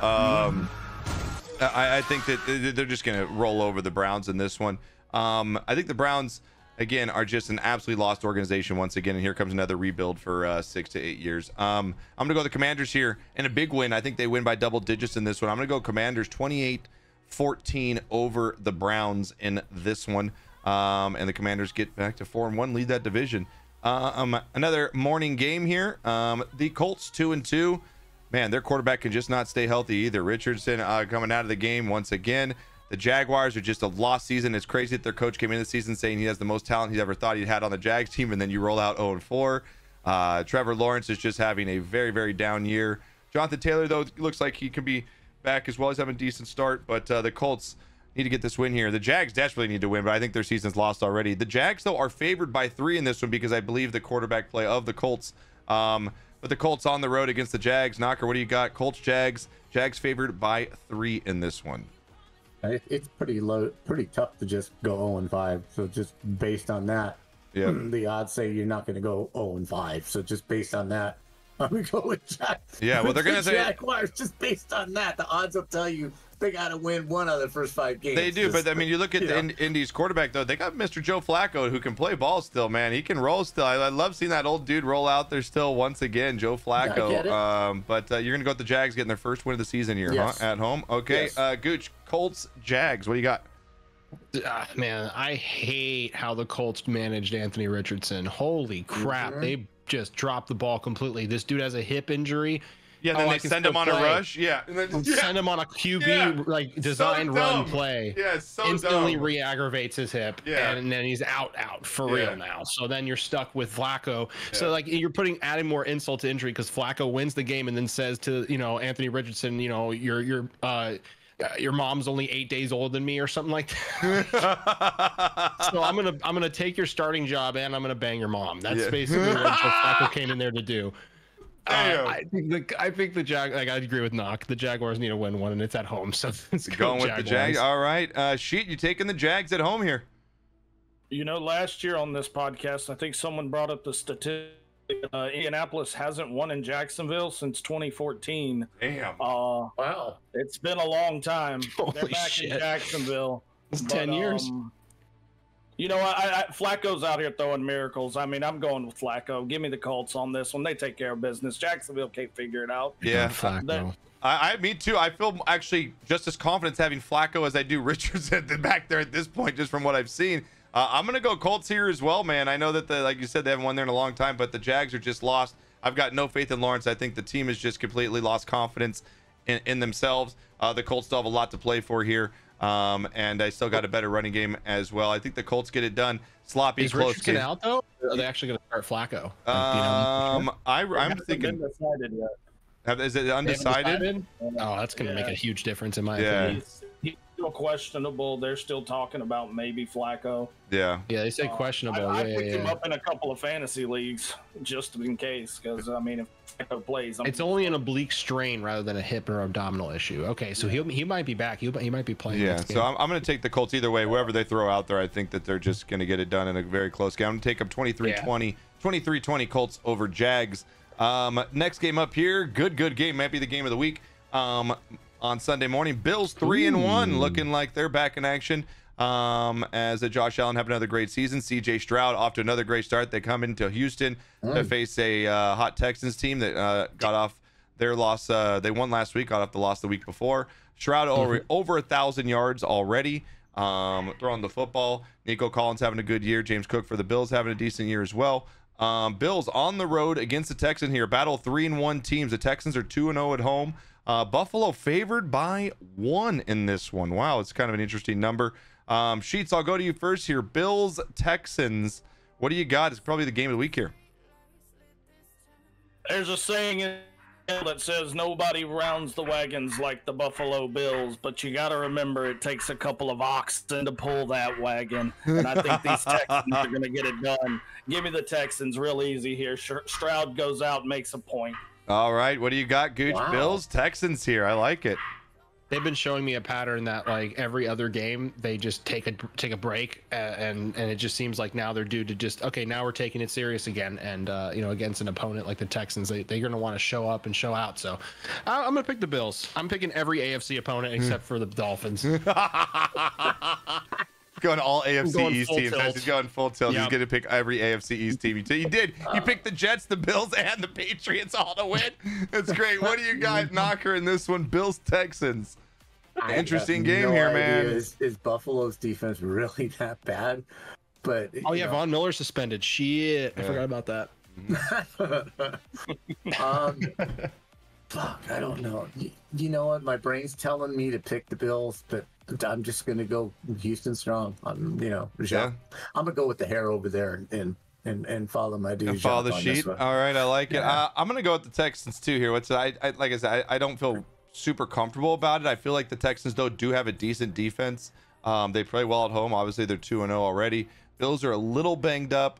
I think that they're just going to roll over the Browns in this one. I think the Browns, again, are just an absolutely lost organization once again, and here comes another rebuild for 6 to 8 years. I'm going to go the Commanders here in a big win. I think they win by double digits in this one. I'm going to go Commanders 28-14 over the Browns in this one. And the Commanders get back to 4-1, lead that division. Another morning game here. The Colts 2-2. Man, their quarterback can just not stay healthy either. Richardson coming out of the game once again. The Jaguars are just a lost season. It's crazy that their coach came into the season saying he has the most talent he's ever thought he'd had on the Jags team, and then you roll out 0-4. Trevor Lawrence is just having a very, very down year. Jonathan Taylor, though, looks like he could be back as well. He's having a decent start, but the Colts need to get this win here. The Jags desperately need to win, but I think their season's lost already. The Jags, though, are favored by 3 in this one because I believe the quarterback play of the Colts. But the Colts on the road against the Jags. Knocker, what do you got? Colts, Jags. Jags favored by 3 in this one. It's pretty tough to just go 0-5. So just based on that, the odds say you're not going to go 0-5. So just based on that, I'm going to go with Jags. Yeah, well, they're going to say Jaguars. Just based on that, the odds will tell you they got to win one of the first 5 games. They do, but I mean, you look at the Indy's quarterback, though. They got Mr. Joe Flacco, who can play ball still, man. He can roll still. I love seeing that old dude roll out there still once again, Joe Flacco. But you're going to go with the Jags getting their first win of the season here, huh? At home. Okay, Gooch, Colts, Jags. What do you got? Man, I hate how the Colts managed Anthony Richardson. Holy crap. They just dropped the ball completely. This dude has a hip injury. Yeah, then they send him on a rush. Yeah, and then send him on a QB like design run play. Yeah, it's so instantly dumb. re-aggravates his hip. Yeah, and then he's out for real now. So then you're stuck with Flacco. So like you're adding more insult to injury because Flacco wins the game and then says to Anthony Richardson, your mom's only 8 days older than me or something like that. So I'm gonna take your starting job and I'm gonna bang your mom. That's basically what Flacco came in there to do. I think the Jag. Like I agree with Knock. The Jaguars need to win one, and it's at home. So it's going with the Jags. All right, Sheet, you taking the Jags at home here? Last year on this podcast, I think someone brought up the statistic. Indianapolis hasn't won in Jacksonville since 2014. Damn. Wow. It's been a long time. Holy They're back shit. in Jacksonville. It's 10 years. Flacco's out here throwing miracles. I mean, I'm going with Flacco. Give me the Colts on this one. They take care of business. Jacksonville can't figure it out. Yeah. Flacco. Me too. I feel actually just as confident having Flacco as I do Richardson back there at this point, just from what I've seen. I'm going to go Colts here as well, man. I know that, like you said, they haven't won there in a long time, but the Jags are just lost. I've got no faith in Lawrence. I think the team has just completely lost confidence in themselves. The Colts still have a lot to play for here. And I still got a better running game as well. I think the Colts get it done. Sloppy, is close Richardson game. out though? Or are they actually going to start Flacco? I'm thinking. Been decided yet. Is it undecided? Oh, that's going to make a huge difference in my opinion. He's still questionable. They're still talking about maybe Flacco. Yeah, they say questionable. I picked him up in a couple of fantasy leagues just in case, because I mean, if Flacco plays, it's only an oblique strain rather than a hip or abdominal issue. Okay, so he might be back. He might be playing. Yeah, so I'm going to take the Colts either way. Whoever they throw out there, I think that they're just going to get it done in a very close game. I'm going to take them 23-20, 23-20 Colts over Jags. Next game up here, good game, might be the game of the week. On Sunday morning, Bills 3-1, looking like they're back in action. As Josh Allen have another great season. CJ Stroud off to another great start. They come into Houston to face a hot Texans team that got off their loss. They won last week, got off the loss the week before. Stroud over 1,000 yards already throwing the football. Nico Collins having a good year. James Cook for the Bills having a decent year as well. Bills on the road against the Texans here. Battle 3-1 teams. The Texans are 2-0 at home. Buffalo favored by 1 in this one. Wow, it's kind of an interesting number. Sheets, I'll go to you first here. Bills, Texans. What do you got? It's probably the game of the week here. There's a saying that says nobody rounds the wagons like the Buffalo Bills, but you got to remember it takes a couple of oxen to pull that wagon, and I think these Texans are going to get it done. Give me the Texans real easy here. Stroud goes out, makes a point. All right, what do you got, Gooch? Wow. Bills, Texans here. I like it. They've been showing me a pattern that like every other game they just take a break and it just seems like now they're due to just now we're taking it serious again, and against an opponent like the Texans they're going to want to show up and show out. So I'm going to pick the Bills. I'm picking every AFC opponent except for the Dolphins. Going all AFC East teams. He's going full tilt. Yep. He's going to pick every AFC East team. You did. You picked the Jets, the Bills, and the Patriots all to win. That's great. What do you got, Knocker, in this one? Bills, Texans. Interesting game here, man. Is Buffalo's defense really that bad? But Von Miller suspended. Shit, I forgot about that. Fuck, I don't know. You know what? My brain's telling me to pick the Bills, but I'm just gonna go Houston strong. I'm gonna go with the hair over there and follow my dude. And follow the sheet. All right, I like it. I'm gonna go with the Texans too here. Like I said, I don't feel super comfortable about it. I feel like the Texans though do have a decent defense. They play well at home. Obviously, they're 2-0 already. Bills are a little banged up.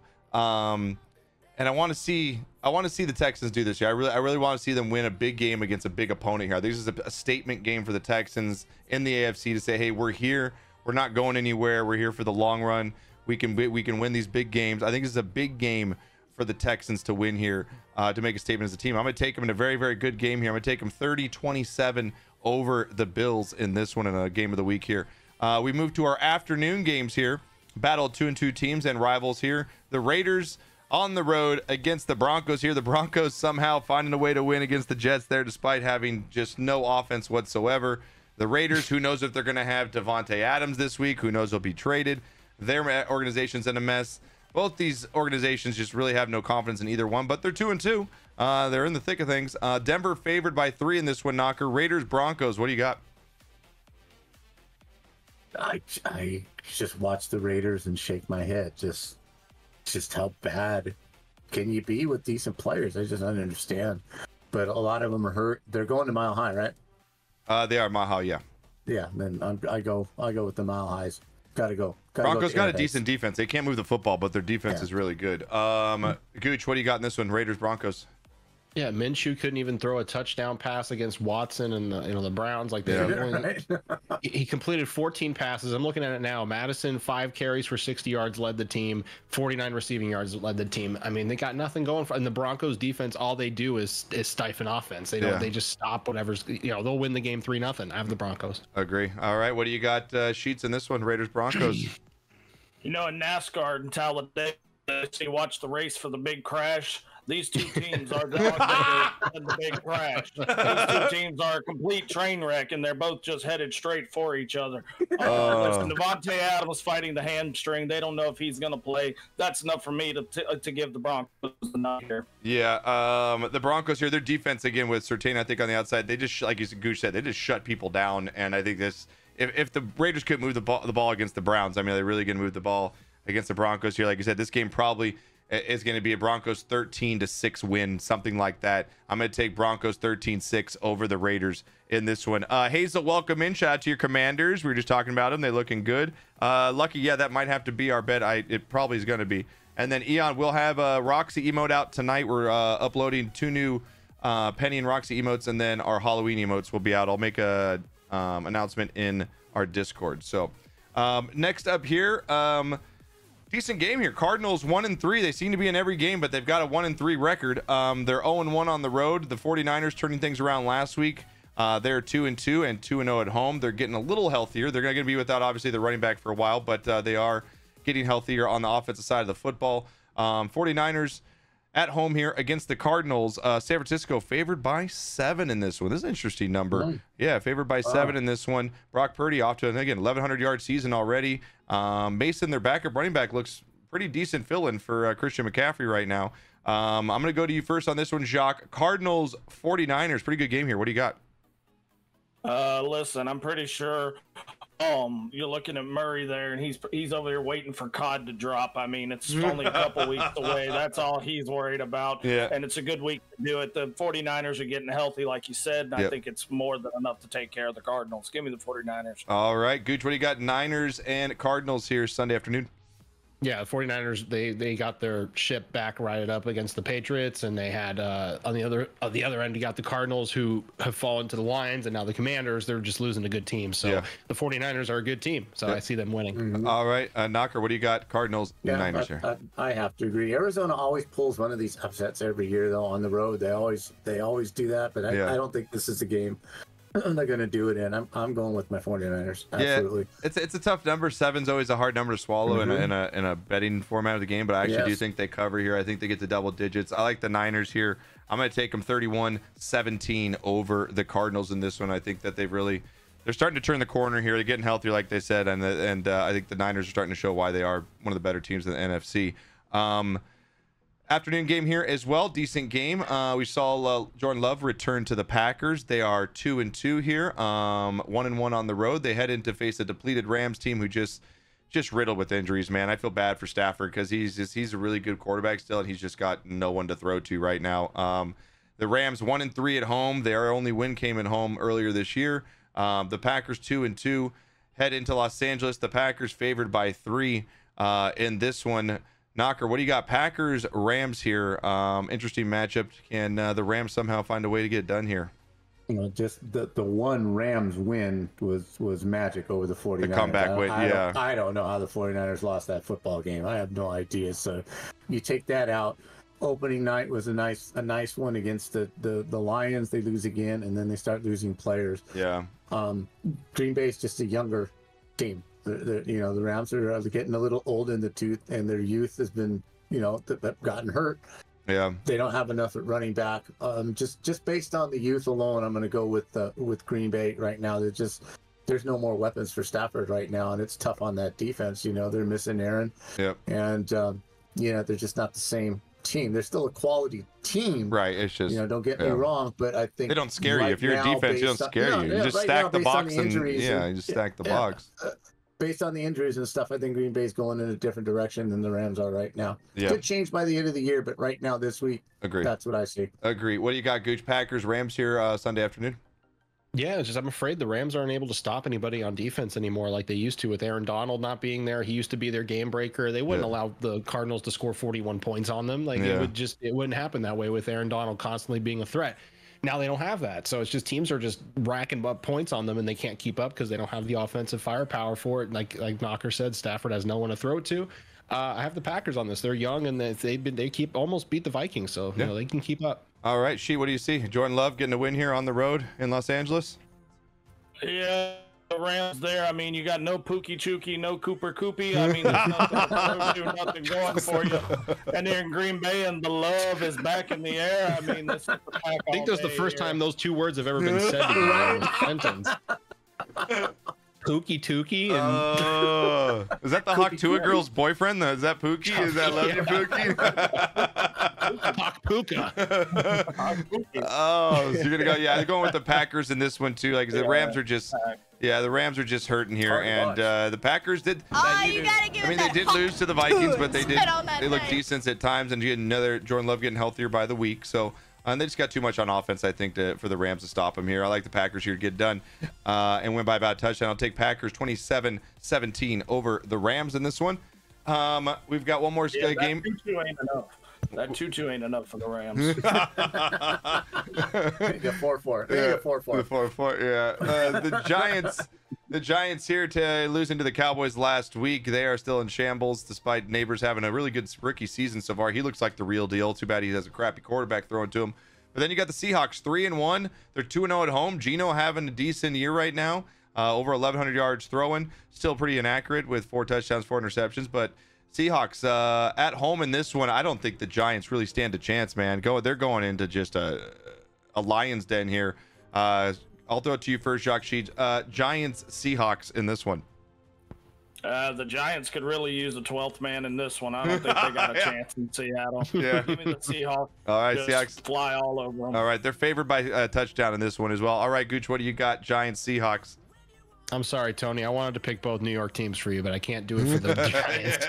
And I want to see the Texans do this here. I really want to see them win a big game against a big opponent here. I think this is a statement game for the Texans in the AFC to say, hey, we're here. We're not going anywhere. We're here for the long run. We can win these big games. I think this is a big game for the Texans to win here, to make a statement as a team. I'm going to take them in a very, very good game here. I'm going to take them 30-27 over the Bills in this one in a game of the week here. We move to our afternoon games here. Battle of 2-2 teams and rivals here. The Raiders on the road against the Broncos here. The Broncos somehow finding a way to win against the Jets there despite having just no offense whatsoever. The Raiders, who knows if they're going to have Davante Adams this week? Who knows he'll be traded? Their organization's in a mess. Both these organizations just really have no confidence in either one, but they're 2-2. They're in the thick of things. Denver favored by 3 in this one, Knocker. Raiders, Broncos, what do you got? I just watch the Raiders and shake my head. Just how bad can you be with decent players? I just don't understand. But a lot of them are hurt. They're going to Mile High, right? They are Mile High, yeah. Yeah, then I go with the Mile Highs. Gotta go. Broncos got a decent defense. They can't move the football, but their defense is really good. Gooch, what do you got in this one? Raiders, Broncos. Yeah, Minshew couldn't even throw a touchdown pass against Watson and the Browns. Like he completed 14 passes. I'm looking at it now. Madison 5 carries for 60 yards led the team. 49 receiving yards led the team. I mean, they got nothing going for. And the Broncos defense, all they do is stifle offense. They don't. They just stop whatever's. They'll win the game 3-0. I have the Broncos. Agree. All right, what do you got, Sheets, in this one? Raiders, Broncos. In NASCAR in Talladega, you watch the race for the big crash. These two teams are the big crash. These two teams are a complete train wreck, and they're both just headed straight for each other. Listen, Davante Adams fighting the hamstring. They don't know if he's going to play. That's enough for me to give the Broncos the nod here. Yeah, the Broncos here, their defense, again, with Surtain, I think, on the outside, they just, like Gooch said, they just shut people down. And I think this, if the Raiders couldn't move the ball against the Browns, I mean, they're really going to move the ball against the Broncos here. Like you said, this game probably is going to be a Broncos 13-6 win, something like that. I'm going to take Broncos 13-6 over the Raiders in this one. Hazel, welcome in. Shout out to your Commanders. We were just talking about them. They're looking good. Lucky, yeah, that might have to be our bet. It probably is going to be. And then, Eon, we'll have a Roxy emote out tonight. We're uploading 2 new Penny and Roxy emotes, and then our Halloween emotes will be out. I'll make a announcement in our Discord. So next up here, decent game here. Cardinals 1-3. They seem to be in every game, but they've got a 1-3 record. They're 0-1 on the road. The 49ers turning things around last week. They're 2-2 and 2-0 at home. They're getting a little healthier. They're going to be without, obviously, the running back for a while, but they are getting healthier on the offensive side of the football. 49ers at home here against the Cardinals. San Francisco favored by 7 in this one. This is an interesting number. Yeah, favored by 7 in this one. Brock Purdy off to, again, 1,100-yard season already. Mason, their backup running back, looks pretty decent fill-in for Christian McCaffrey right now. I'm going to go to you first on this one, Jacques. Cardinals, 49ers. Pretty good game here. What do you got? Listen, I'm pretty sure you're looking at Murray there, and he's over there waiting for COD to drop. I mean, it's only a couple weeks away. That's all he's worried about. Yeah. And it's a good week to do it. The 49ers are getting healthy, like you said, and I think it's more than enough to take care of the Cardinals. Give me the 49ers. All right, Gooch, what do you got? Niners and Cardinals here Sunday afternoon. Yeah, the 49ers, they got their ship back righted up against the Patriots, and they had on the other end, you got the Cardinals, who have fallen to the Lions, and now the Commanders, they're just losing to good teams. So the 49ers are a good team, so I see them winning. All right, Knocker, what do you got? Cardinals, Niners here. I have to agree. Arizona always pulls one of these upsets every year, though, on the road. They always do that, but I don't think this is the game they're going to do it in. I'm going with my 49ers. Absolutely. Yeah, it's a tough number. 7's always a hard number to swallow in a betting format of the game, but I actually do think they cover here. I think they get to double digits. I like the Niners here. I'm going to take them 31-17 over the Cardinals in this one. I think that they're starting to turn the corner here. They're getting healthier, like they said, and I think the Niners are starting to show why they are one of the better teams in the NFC. Afternoon game here as well. Decent game. We saw Jordan Love return to the Packers. They are 2-2 here. 1-1 on the road. They head in to face a depleted Rams team who just riddled with injuries, man. I feel bad for Stafford because he's a really good quarterback still, and he's just got no one to throw to right now. The Rams 1-3 at home. Their only win came at home earlier this year. The Packers 2-2 head into Los Angeles. The Packers favored by 3 in this one. Knocker, what do you got? Packers, Rams here. Interesting matchup. Can the Rams somehow find a way to get it done here? You know, just the one Rams win was magic over the 49ers. The comeback win, yeah. I don't know how the 49ers lost that football game. I have no idea. So you take that out. Opening night was a nice one against the Lions. They lose again, and then they start losing players. Yeah. Green Bay's just a younger team. The Rams are getting a little old in the tooth, and their youth has been, gotten hurt. Yeah, they don't have enough at running back. Just based on the youth alone, I'm going to go with Green Bay right now. There's no more weapons for Stafford right now, and it's tough on that defense. They're missing Aaron. Yep. And they're just not the same team. They're still a quality team. Right. It's just don't get me wrong, but I think they don't scare you. If you're a defense, you don't scare you. You just stack the box and you just stack the box. Based on the injuries and stuff, I think Green Bay's going in a different direction than the Rams are right now. Yeah. Could change by the end of the year, but right now, this week, agree. That's what I see. Agree. What do you got, Gooch? Packers, Rams here Sunday afternoon? Yeah, it's just I'm afraid the Rams aren't able to stop anybody on defense anymore like they used to with Aaron Donald not being there. He used to be their game breaker. They wouldn't allow the Cardinals to score 41 points on them. It wouldn't happen that way with Aaron Donald constantly being a threat. Now they don't have that. So it's just teams are just racking up points on them and they can't keep up because they don't have the offensive firepower for it. Like Knocker said, Stafford has no one to throw to. I have the Packers on this. They're young and they keep almost beat the Vikings. So they can keep up. All right, She, what do you see? Jordan Love getting a win here on the road in Los Angeles? Yeah, the Rams there. I mean, you got no Pookie Chookie, no Cooper Koopy. I mean, there's nothing going for you. And they're in Green Bay, and the love is back in the air. I mean, this is the pack. I think that's the first time those two words have ever been said together in a sentence. Pookie Tookie and is that the Hawk Tua girl's boyfriend? Is that Pookie? Is that Love You Pookie? Hawk Puka. Oh, so you're gonna go? Yeah, they're going with the Packers in this one too. Like the Rams are just, the Rams are just hurting here, and the Packers did. You gotta give I mean, they did lose to the Vikings, but they did. They looked decent at times, and you get another Jordan Love getting healthier by the week. So. And they just got too much on offense, I think, for the Rams to stop them here. I like the Packers here to get done and win by about a touchdown. I'll take Packers 27-17 over the Rams in this one. We've got one more game. That 2-2 ain't enough for the Rams. The 4-4. Yeah, 4-4. The 4-4. Yeah. The Giants here to losing to the Cowboys last week. They are still in shambles despite Neighbors having a really good rookie season so far. He looks like the real deal. Too bad he has a crappy quarterback throwing to him. But then you got the Seahawks 3-1. They're 2-0 at home. Geno having a decent year right now. Over 1,100 yards throwing. Still pretty inaccurate with 4 touchdowns, 4 interceptions. But Seahawks at home in this one, I don't think the Giants really stand a chance, man. They're going into just a lion's den here. I'll throw it to you first, Jacques Sheets. Giants, Seahawks in this one. The Giants could really use a 12th man in this one. I don't think they got a chance in Seattle. Yeah. Give me the Seahawks. All right, Seahawks fly all over them. All right, they're favored by a touchdown in this one as well. All right, Gooch, what do you got? Giants, Seahawks. I'm sorry, Tony. I wanted to pick both New York teams for you, but I can't do it for the Giants.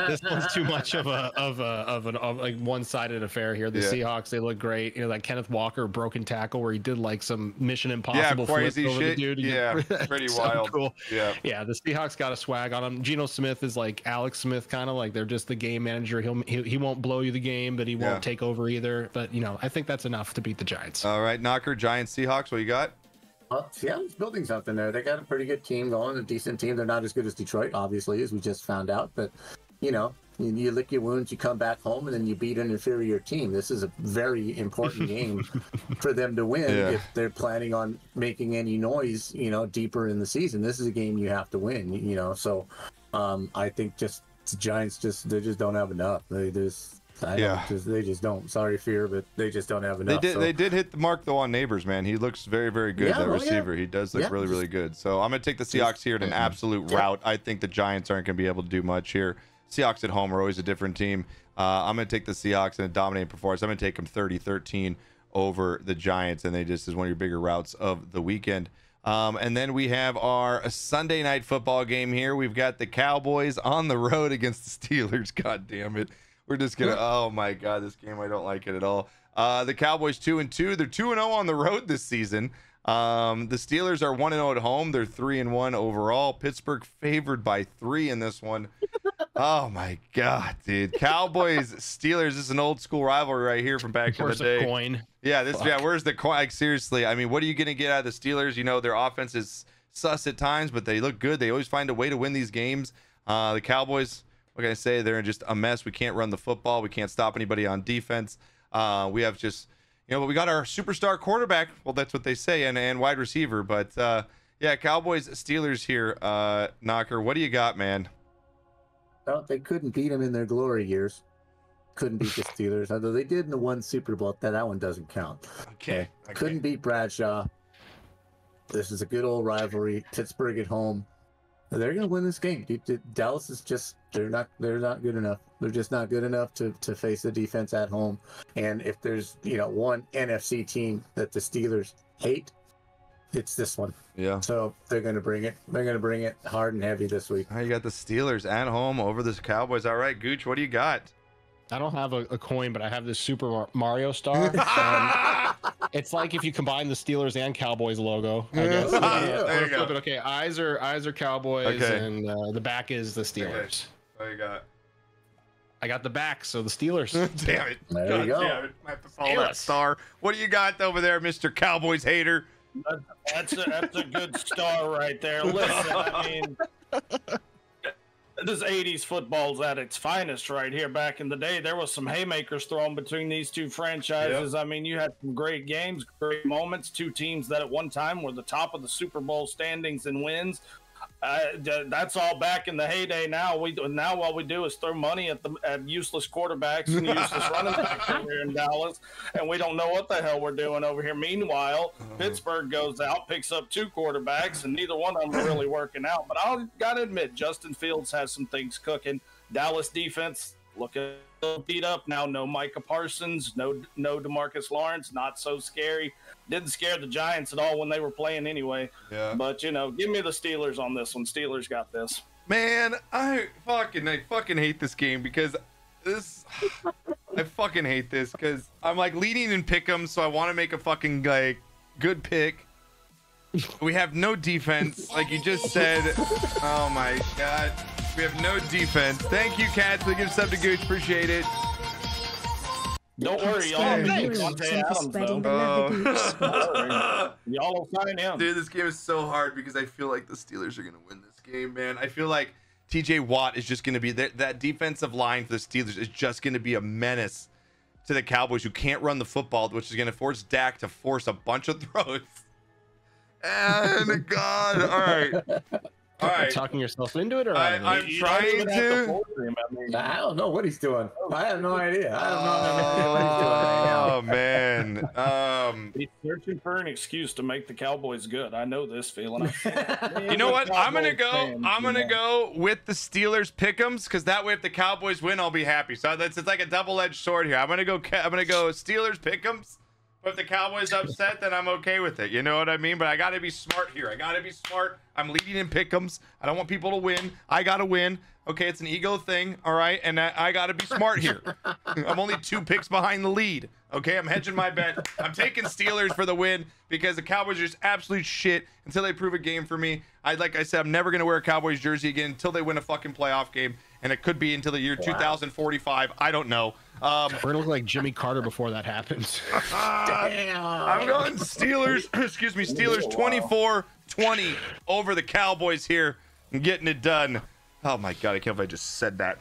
This one's too much of a one-sided affair here. The Seahawks, they look great. That Kenneth Walker broken tackle where he did like some Mission Impossible flip over the dude. Yeah, pretty wild. Cool. Yeah, the Seahawks got a swag on them. Geno Smith is like Alex Smith, kind of like they're just the game manager. He won't blow you the game, but he won't take over either. But I think that's enough to beat the Giants. All right, Knocker, Giants, Seahawks. What you got? Seattle's building something there. They got a pretty good team going, a decent team. They're not as good as Detroit, obviously, as we just found out. But, you lick your wounds, you come back home, and then you beat an inferior team. This is a very important game for them to win if they're planning on making any noise, deeper in the season. This is a game you have to win, So I think just the Giants, they just don't have enough. They just don't. Sorry, Fear, but they just don't have enough. They did hit the mark though on Neighbors, man. He looks very, very good. That receiver, he does look really, really good. So I'm gonna take the Seahawks here in an absolute rout. I think the Giants aren't gonna be able to do much here. Seahawks at home are always a different team. I'm going to take the Seahawks in a dominating performance. I'm going to take them 30-13 over the Giants, and they just is one of your bigger routes of the weekend. And then we have our Sunday night football game here. We've got the Cowboys on the road against the Steelers. God damn it. We're just going to, oh my God, this game, I don't like it at all. The Cowboys 2-2. They're 2-0 on the road this season. The Steelers are 1-0 at home. They're 3-1 overall. Pittsburgh favored by 3 in this one. Oh my God, dude. Cowboys, Steelers, this is an old school rivalry right here from back in the day. Where's the coin? Yeah, where's the coin? Like, seriously, I mean, what are you going to get out of the Steelers? You know, their offense is sus at times, but they look good. They always find a way to win these games. The Cowboys, what can I say? They're just a mess. We can't run the football. We can't stop anybody on defense. We have just, you know, but we got our superstar quarterback. Well, that's what they say, and wide receiver. But, yeah, Cowboys, Steelers here. Knocker, what do you got, man? Well, they couldn't beat them in their glory years. Couldn't beat the Steelers, although they did in the one Super Bowl. That one doesn't count. Okay. Couldn't beat Bradshaw. This is a good old rivalry. Pittsburgh at home. They're going to win this game. Dallas is just, they're not good enough. They're just not good enough to face the defense at home. And if there's, you know, one NFC team that the Steelers hate, it's this one. Yeah. So they're going to bring it. They're going to bring it hard and heavy this week. You got the Steelers at home over the Cowboys. All right, Gooch, what do you got? I don't have a coin, but I have this Super Mario star. It's like if you combine the Steelers and Cowboys logo, I guess. There you go. Okay, eyes are Cowboys, okay. And the back is the Steelers. Okay. What you got? I got the back, so the Steelers. Damn it. There God you go. damn it. I have to follow that star. What do you got over there, Mr. Cowboys hater? That's a good star right there. Listen, I mean, this 80s football's at its finest right here. Back in the day, there was some haymakers thrown between these two franchises. Yep. I mean, you had some great games, great moments. Two teams that at one time were the top of the Super Bowl standings and wins. That's all back in the heyday. Now what we do is throw money at useless quarterbacks and useless running backs over here in Dallas, and we don't know what the hell we're doing over here. Meanwhile, Pittsburgh goes out, picks up 2 quarterbacks, and neither one of them are really working out. But I gotta admit, Justin Fields has some things cooking. Dallas defense looking beat up now. No Micah Parsons, no DeMarcus Lawrence. Not so scary. Didn't scare the Giants at all when they were playing anyway. Yeah. But, you know, give me the Steelers on this one. Steelers got this. Man, I fucking hate this game because I fucking hate this because I'm like leading in pick'em, so I want to make a fucking like good pick. We have no defense, like you just said. Oh my God. We have no defense. Thank you, Cats, for the gift sub to Gooch. Appreciate it. Don't worry, y'all. Adams, y'all will sign him. Dude, this game is so hard because I feel like the Steelers are going to win this game, man. I feel like TJ Watt is just going to be that defensive line for the Steelers is just going to be a menace to the Cowboys, who can't run the football, which is going to force Dak to force a bunch of throws. And God, all right. All right. Talking yourself into it, or I'm trying to. I don't know what he's doing. I have no idea. I have no idea what he's doing right now. Oh man. He's searching for an excuse to make the Cowboys good. I know this feeling. You know what? I'm gonna go with the Steelers pick'ems, because that way, if the Cowboys win, I'll be happy. So it's like a double-edged sword here. I'm gonna go Steelers pick'ems. But if the Cowboys upset, then I'm okay with it. You know what I mean? But I got to be smart here. I got to be smart. I'm leading in pick'ems. I don't want people to win. I got to win. Okay, it's an ego thing, all right? And I got to be smart here. I'm only 2 picks behind the lead. Okay, I'm hedging my bet. I'm taking Steelers for the win because the Cowboys are just absolute shit until they prove a game for me. Like I said, I'm never going to wear a Cowboys jersey again until they win a fucking playoff game. And it could be until the year 2045. I don't know. We're gonna look like Jimmy Carter before that happens. Damn. I'm going Steelers. Excuse me, Steelers 24-20 over the Cowboys here and getting it done. Oh my God, I can't believe I just said that.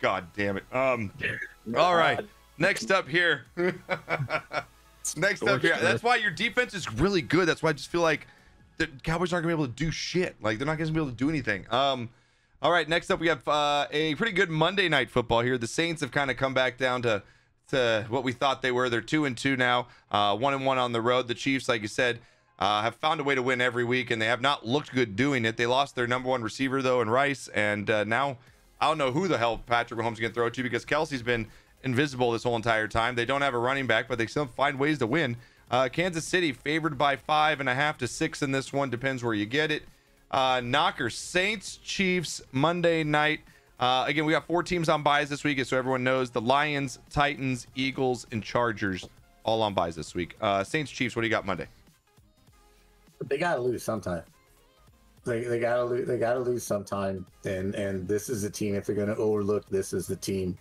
God damn it. All right. Next up here. That's why your defense is really good. That's why I just feel like the Cowboys aren't gonna be able to do shit. Like they're not gonna be able to do anything. All right, next up we have a pretty good Monday night football here. The Saints have kind of come back down to what we thought they were. They're 2-2 now, 1-1 on the road. The Chiefs, like you said, have found a way to win every week, and they have not looked good doing it. They lost their #1 receiver, though, in Rice, and now I don't know who the hell Patrick Mahomes can throw to because Kelsey's been invisible this whole entire time. They don't have a running back, but they still find ways to win. Kansas City favored by 5.5 to 6 in this one. Depends where you get it. Knocker, Saints, Chiefs, Monday night. Again, we got 4 teams on buys this week, so everyone knows. The Lions, Titans, Eagles, and Chargers all on buys this week. Saints, Chiefs, what do you got Monday? They gotta lose sometime. They gotta lose. They gotta lose sometime. And this is a team. If they're gonna overlook, this is the team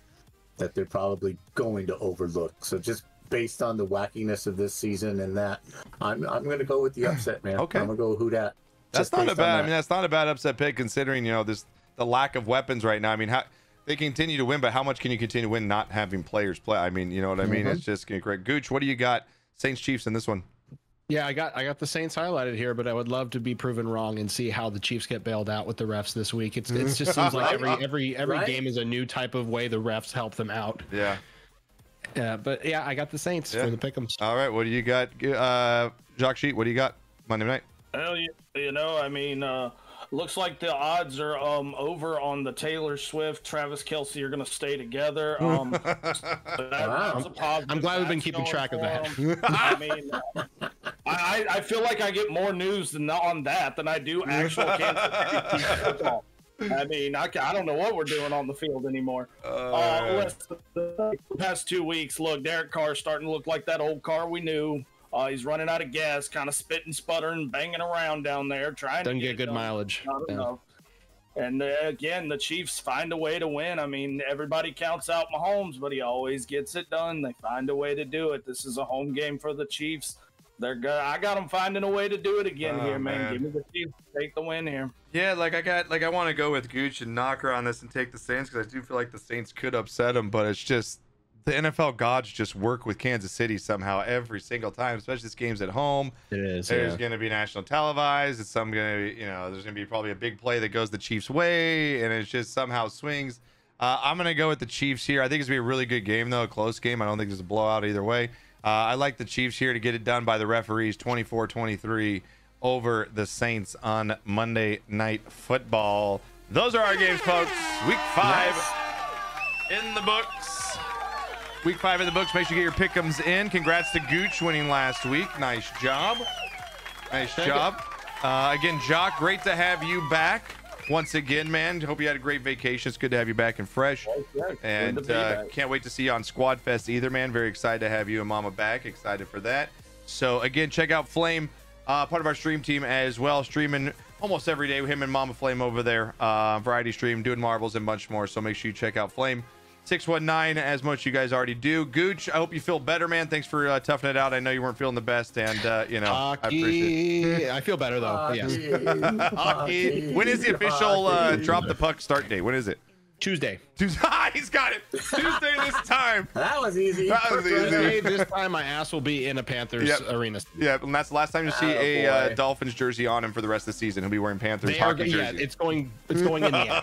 that they're probably going to overlook. So just based on the wackiness of this season and that, I'm gonna go with the upset, man. Okay. I'm gonna go who that. That's not a bad. I mean, that's not a bad upset pick considering the lack of weapons right now. I mean, they continue to win, but how much can you continue to win not having players play? I mean, you know what I mean? It's just great. Gooch, what do you got? Saints, Chiefs in this one. Yeah, I got the Saints highlighted here, but I would love to be proven wrong and see how the Chiefs get bailed out with the refs this week. It just seems like every right? game is a new type of way the refs help them out. Yeah. But yeah, I got the Saints for the pick'ems. All right, what do you got, Jock Sheet? What do you got Monday night? Well, I mean, looks like the odds are over on the Taylor Swift, Travis Kelce are going to stay together. Wow. I'm glad we've been keeping track of that. I mean, I feel like I get more news on that than I do actual Kansas City football. I mean, I don't know what we're doing on the field anymore. The past 2 weeks, look, Derek Carr's starting to look like that old car we knew. He's running out of gas, kind of spitting, sputtering, banging around down there, trying to get good mileage. And again, the Chiefs find a way to win. I mean, everybody counts out Mahomes, but he always gets it done. They find a way to do it. This is a home game for the Chiefs. I got them finding a way to do it again here, man. Give me the Chiefs. Take the win here. Yeah, I want to go with Gooch and Knocker on this and take the Saints because I do feel like the Saints could upset them, but it's just the NFL gods just work with Kansas City somehow every single time, especially this game's at home. It is. There's going to be national televised. It's there's going to be probably a big play that goes the Chiefs' way, and it just somehow swings. I'm going to go with the Chiefs here. I think it's going to be a really good game, though, a close game. I don't think there's a blowout either way. I like the Chiefs here to get it done by the referees, 24-23 over the Saints on Monday Night Football. Those are our games, folks. Week 5 in the books. Week 5 in the books. Make sure you get your pick'ems in. Congrats to Gooch winning last week. Nice job. Nice job. Again, Jock, great to have you back once again, man. Hope you had a great vacation. It's good to have you back and fresh. And can't wait to see you on Squad Fest either, man. Very excited to have you and Mama back. Excited for that. So, again, check out Flame, part of our stream team as well. Streaming almost every day with him and Mama Flame over there. Variety stream, doing marbles and much more. So make sure you check out Flame. 619, as much you guys already do. Gooch, I hope you feel better, man. Thanks for toughing it out. I know you weren't feeling the best, and I appreciate it. I feel better though. Yes. When is the official drop the puck start date? When is it? Tuesday. He's got it. Tuesday this time. That was easy. This time my ass will be in a Panthers arena. Yeah, and that's the last time you see a Dolphins jersey on him for the rest of the season. He'll be wearing Panthers hockey jersey. Yeah, it's going in the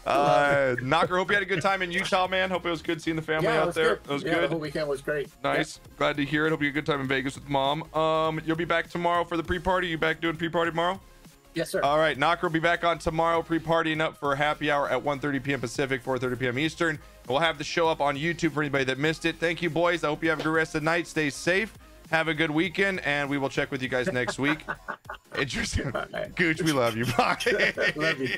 attic. Knocker, hope you had a good time in Utah, man. Hope it was good seeing the family out there. It was good. The whole weekend was great. Nice. Yeah. Glad to hear it. Hope you had a good time in Vegas with Mom. You'll be back tomorrow for the pre-party. You back doing pre-party tomorrow? Yes, sir. All right, Knocker will be back on tomorrow, pre-partying up for a happy hour at 1:30 p.m. Pacific, 4:30 p.m. Eastern. We'll have the show up on YouTube for anybody that missed it. Thank you, boys. I hope you have a good rest of the night. Stay safe. Have a good weekend, and we will check with you guys next week. Interesting. Gooch, we love you. Bye. Love you.